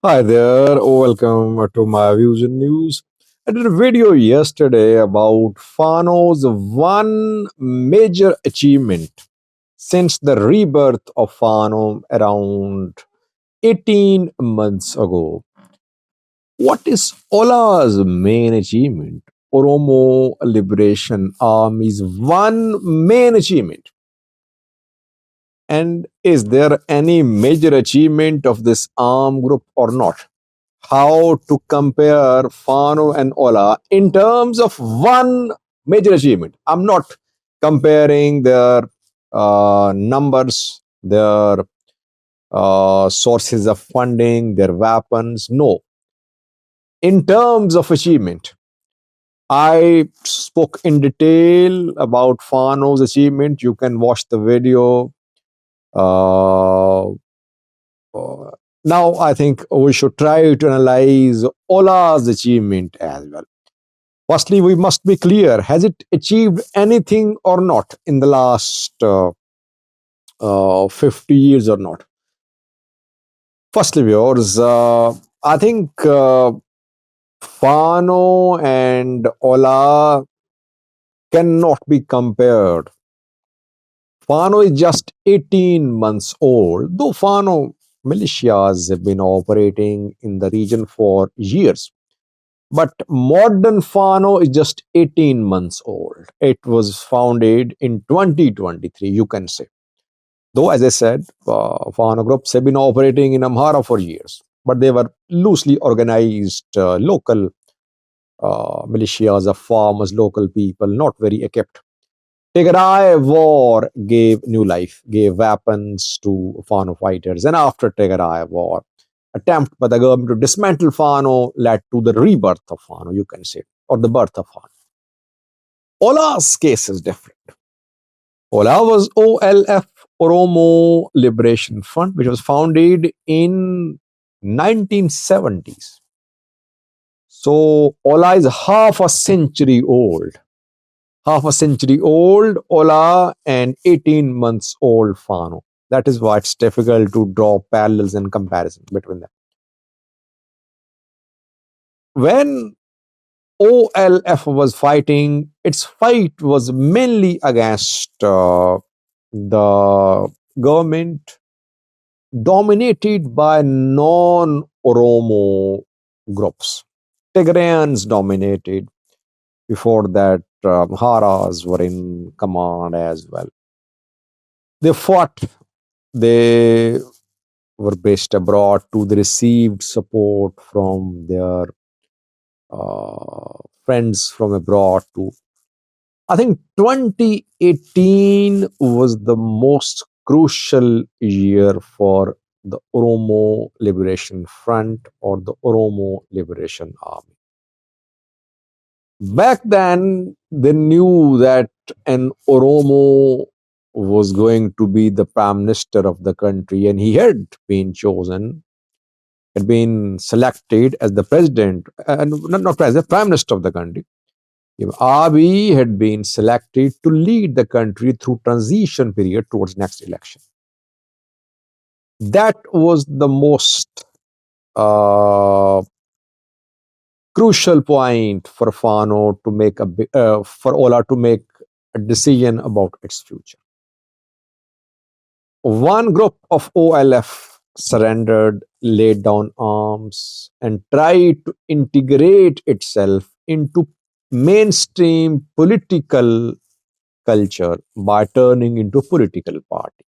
Hi there, welcome to my views and news. I did a video yesterday about Fano's one major achievement since the rebirth of Fano around 18 months ago. What is OLA's main achievement? Oromo Liberation Army's one main achievement. And is there any major achievement of this armed group or not? How to compare Fano and Ola in terms of one major achievement. I'm not comparing their numbers, their sources of funding, their weapons. No. In terms of achievement, I spoke in detail about Fano's achievement. You can watch the video. Uh, uh, Now, I think we should try to analyze Ola's achievement as well. Firstly, we must be clear, has it achieved anything or not in the last 50 years or not? Firstly, viewers, I think Fano and Ola cannot be compared. Fano is just 18 months old, though Fano militias have been operating in the region for years. But modern Fano is just 18 months old. It was founded in 2023, you can say. Though, as I said, Fano groups have been operating in Amhara for years, but they were loosely organized local militias of farmers, local people, not very equipped. Tigray war gave new life, gave weapons to Fano fighters, and after Tigray war, attempt by the government to dismantle Fano led to the rebirth of Fano, you can say, or the birth of Fano. Ola's case is different. Ola was OLF, Oromo Liberation Front, which was founded in 1970s. So Ola is half a century old. Half a century old Ola and 18 months old Fano. That is why it's difficult to draw parallels and comparisons between them. When OLF was fighting, its fight was mainly against the government dominated by non-Oromo groups. Tigrayans dominated. Before that, Haras were in command as well. They fought. They were based abroad too. They received support from their friends from abroad too. I think 2018 was the most crucial year for the Oromo Liberation Front or the Oromo Liberation Army. Back then, they knew that an Oromo was going to be the prime minister of the country, and he had been chosen, had been selected as the president, and not president, prime minister of the country. Abiy had been selected to lead the country through transition period towards next election. That was the most uh, crucial point for Fano to make for Ola to make a decision about its future. One group of OLF surrendered, laid down arms, and tried to integrate itself into mainstream political culture by turning into a political party.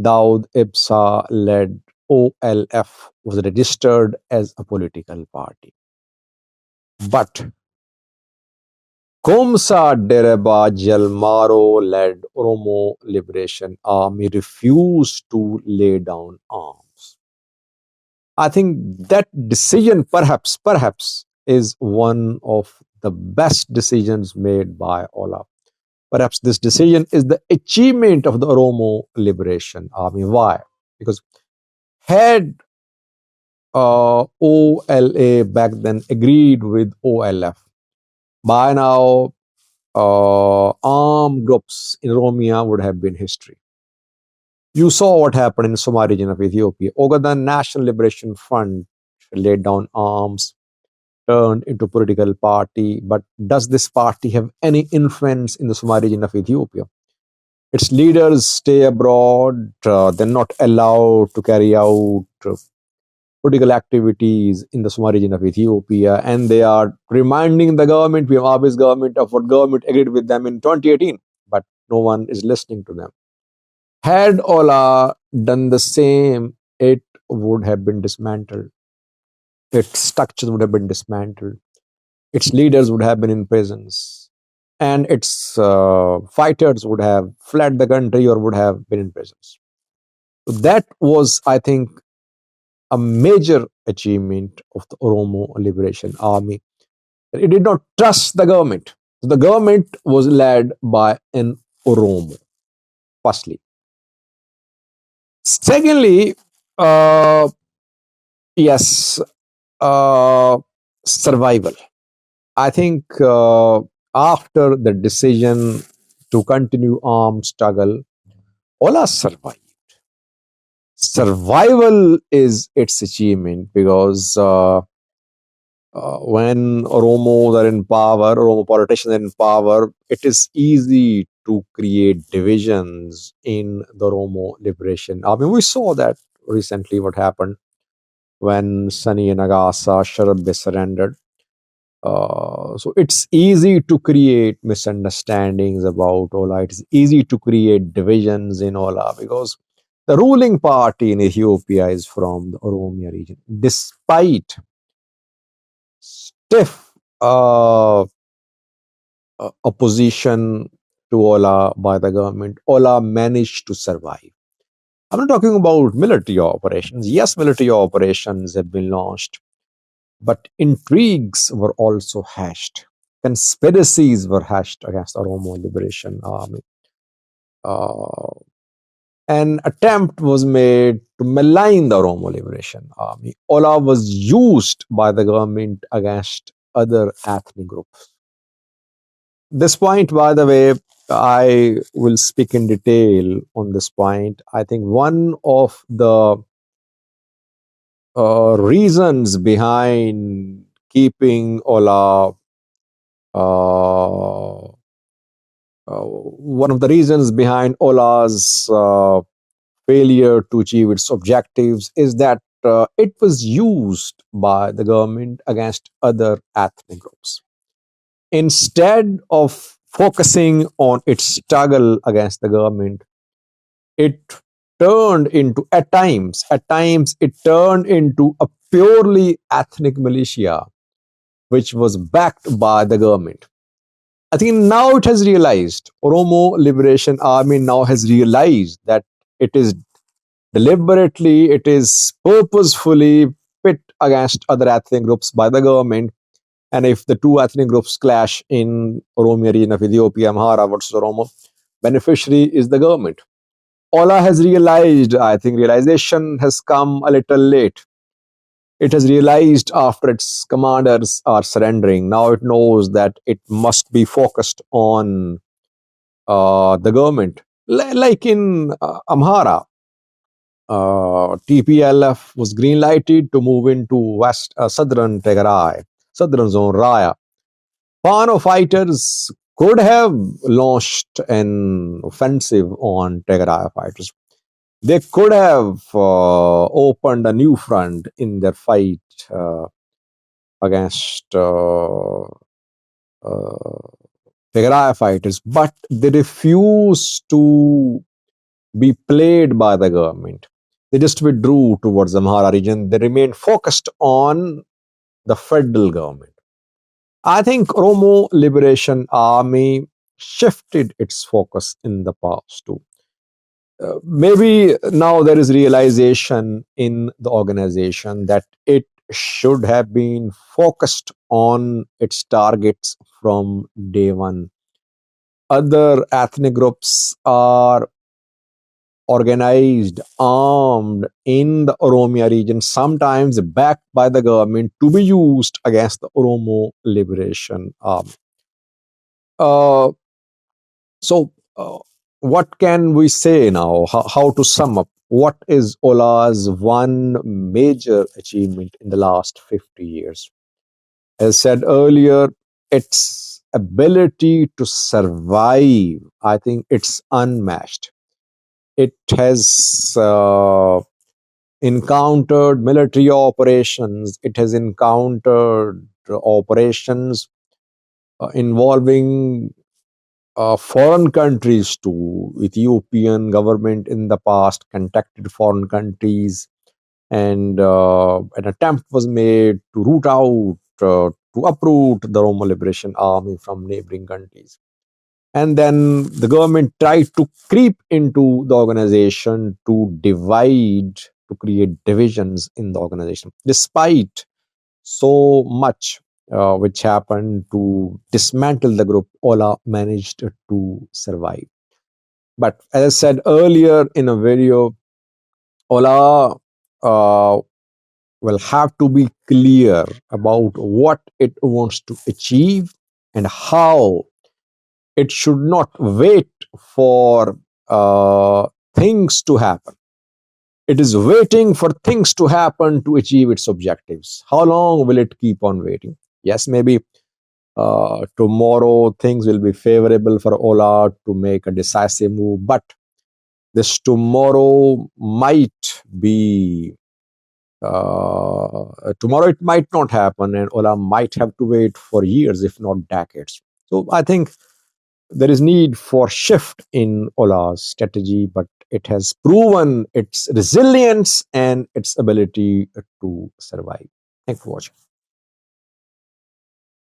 Daud Ibsa led OLF was registered as a political party. But Komsa Dereba Jalmaro led Oromo Liberation Army refused to lay down arms. I think that decision perhaps is one of the best decisions made by Ola. Perhaps this decision is the achievement of the Oromo Liberation Army. Why? Because had OLA back then agreed with OLF, by now armed groups in Oromia would have been history. You saw what happened in Somali region of Ethiopia. Ogaden National Liberation Front laid down arms, turned into political party. But does this party have any influence in the Somali region of Ethiopia? Its leaders stay abroad. They're not allowed to carry out political activities in the Somali region of Ethiopia, and they are reminding the government, we have Abiy's government, of what government agreed with them in 2018, but no one is listening to them. Had OLA done the same, it would have been dismantled. Its structures would have been dismantled. Its leaders would have been in prisons, and its fighters would have fled the country or would have been in prisons. So that was, I think, a major achievement of the Oromo Liberation Army. It did not trust the government. The government was led by an Oromo, firstly. Secondly, uh, yes, uh, survival. I think after the decision to continue armed struggle, Ola survived. Survival is its achievement because when Oromos are in power, Oromo politicians are in power, it is easy to create divisions in the Oromo Liberation Army. We saw that recently what happened when Sani and Agasa, Sharabbe surrendered. So it's easy to create misunderstandings about Ola. It's easy to create divisions in Ola because the ruling party in Ethiopia is from the Oromia region. Despite stiff opposition to Ola by the government, Ola managed to survive. I'm not talking about military operations. Yes, military operations have been launched, but intrigues were also hashed. Conspiracies were hashed against the Oromo Liberation Army. Uh, an attempt was made to malign the Oromo Liberation Army. Ola was used by the government against other ethnic groups. This point, by the way, I will speak in detail on this point. I think one of the reasons behind keeping Ola, one of the reasons behind Ola's failure to achieve its objectives is that it was used by the government against other ethnic groups. Instead of focusing on its struggle against the government, it turned into, at times, it turned into a purely ethnic militia, which was backed by the government. I think now it has realized, Oromo Liberation Army now has realized that it is deliberately, it is purposefully pit against other ethnic groups by the government. And if the two ethnic groups clash in Oromia region of Ethiopia, Amhara versus Oromo, beneficiary is the government. Ola has realized, I think realization has come a little late. It has realized after its commanders are surrendering. Now it knows that it must be focused on the government. Like in Amhara, TPLF was green lighted to move into southern Tigray, southern zone Raya. Fano fighters could have launched an offensive on Tigray fighters. They could have opened a new front in their fight against Tigray fighters, but they refused to be played by the government. They just withdrew towards the Amhara region. They remained focused on the federal government. I think Oromo Liberation Army shifted its focus in the past too. Maybe now there is realization in the organization that it should have been focused on its targets from day one. Other ethnic groups are organized, armed in the Oromia region, sometimes backed by the government to be used against the Oromo Liberation Army. Uh, so, what can we say now? How to sum up? What is OLA's one major achievement in the last 50 years? As said earlier, its ability to survive, I think it's unmatched. It has encountered military operations, it has encountered operations involving foreign countries too. Ethiopian government in the past contacted foreign countries, and an attempt was made to root out, to uproot the Oromo Liberation Army from neighboring countries. And then the government tried to creep into the organization to divide, to create divisions in the organization. Despite so much which happened to dismantle the group, OLA managed to survive. But as I said earlier in a video, OLA will have to be clear about what it wants to achieve and how it should not wait for things to happen. It is waiting for things to happen to achieve its objectives. How long will it keep on waiting? Yes, maybe tomorrow things will be favorable for OLA to make a decisive move, but this tomorrow might be tomorrow it might not happen, and OLA might have to wait for years, if not decades. So I think there is need for shift in OLA's strategy, but it has proven its resilience and its ability to survive. Thanks for watching.